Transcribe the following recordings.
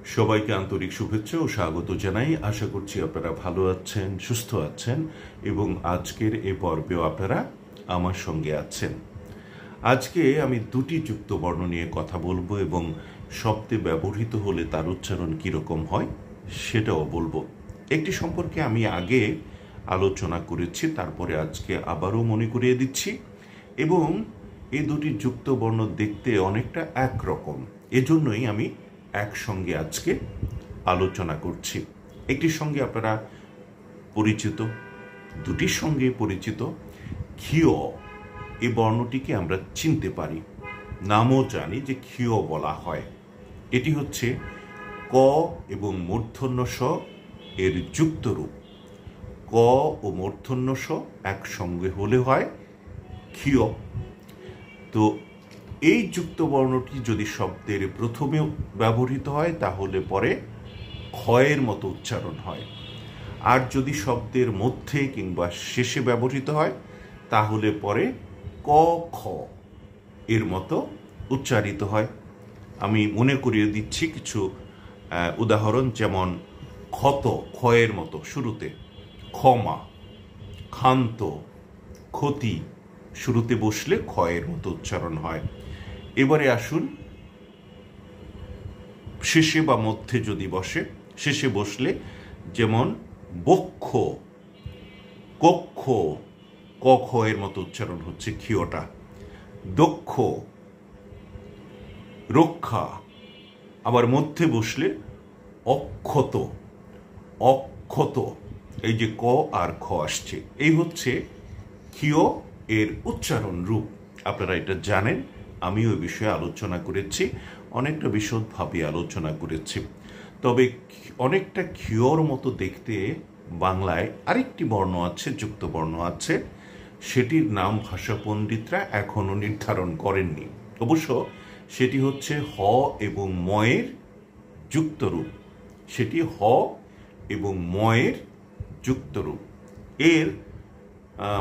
সবাইকে আন্তরিক শুভেচ্ছা ও স্বাগত জানাই। আশা করছি আপনারা ভালো আছেন, সুস্থ আছেন এবং আজকের এই পর্বেও আপনারা আমার সঙ্গে আছেন। আজকে আমি দুটি যুক্তবর্ণ নিয়ে কথা বলবো এবং শব্দে ব্যবহৃত হলে তার উচ্চারণ কীরকম হয় সেটাও বলবো। একটি সম্পর্কে আমি আগে আলোচনা করেছি, তারপরে আজকে আবারও মনে করিয়ে দিচ্ছি। এবং এই দুটি যুক্তবর্ণ দেখতে অনেকটা একরকম, এজন্যই আমি একসঙ্গে আজকে আলোচনা করছি। একটির সঙ্গে আপনারা পরিচিত, দুটির সঙ্গে পরিচিত। ক্ষীয় এই বর্ণটিকে আমরা চিনতে পারি, নামও জানি যে ক্ষীয় বলা হয়। এটি হচ্ছে ক এবং মূর্ধন্য স এর যুক্ত রূপ। ক ও মূর্ধন্য স একসঙ্গে হলে হয় ক্ষীয়। তো এই যুক্ত বর্ণটি যদি শব্দের প্রথমে ব্যবহৃত হয় তাহলে পরে ক্ষয়ের মতো উচ্চারণ হয়, আর যদি শব্দের মধ্যে কিংবা শেষে ব্যবহৃত হয় তাহলে পরে ক খ এর মতো উচ্চারিত হয়। আমি মনে করিয়ে দিচ্ছি কিছু উদাহরণ, যেমন ক্ষত, ক্ষয়ের মতো শুরুতে, ক্ষমা, ক্ষান্ত, ক্ষতি শুরুতে বসলে ক্ষয়ের মতো উচ্চারণ হয়। এবারে আসুন শেষে বা মধ্যে যদি বসে, শেষে বসলে যেমন বক্ষ, কক্ষ, ক খ এর মতো উচ্চারণ হচ্ছে ক্ষীয়টা। দক্ষ, রক্ষা। আবার মধ্যে বসলে অক্ষত, অক্ষত। এই যে ক আর খ আসছে, এই হচ্ছে ক্ষীয় এর উচ্চারণ রূপ। আপনারা এটা জানেন, আমিও এই বিষয়ে আলোচনা করেছি, অনেকটা বিশদভাবে আলোচনা করেছি। তবে অনেকটা ক্ষীয়র মতো দেখতে বাংলায় আরেকটি বর্ণ আছে, যুক্ত বর্ণ আছে, সেটির নাম ভাষা পণ্ডিতরা এখনো নির্ধারণ করেননি। অবশ্য সেটি হচ্ছে হ এবং ময়ের যুক্ত রূপ। সেটি হ এবং ময়ের যুক্ত রূপ। এর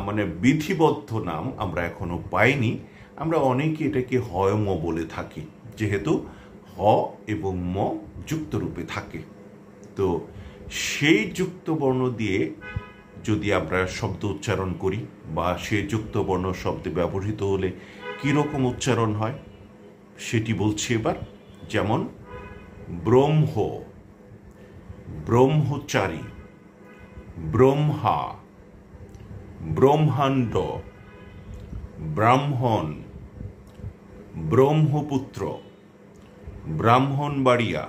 মানে বিধিবদ্ধ নাম আমরা এখনো পাইনি। আমরা অনেকে এটাকে হয়ম বলে থাকি, যেহেতু হ এবং ম যুক্ত রূপে থাকে। তো সেই যুক্ত বর্ণ দিয়ে যদি আমরা শব্দ উচ্চারণ করি বা সেই যুক্ত বর্ণ শব্দে ব্যবহৃত হলে কীরকম উচ্চারণ হয় সেটি বলছি এবার। যেমন ব্রহ্ম, ব্রহ্মচারী, ব্রহ্মা, ব্রহ্মাণ্ড, ব্রাহ্মণ, ব্রহ্মপুত্র, ব্রাহ্মণবাড়িয়া,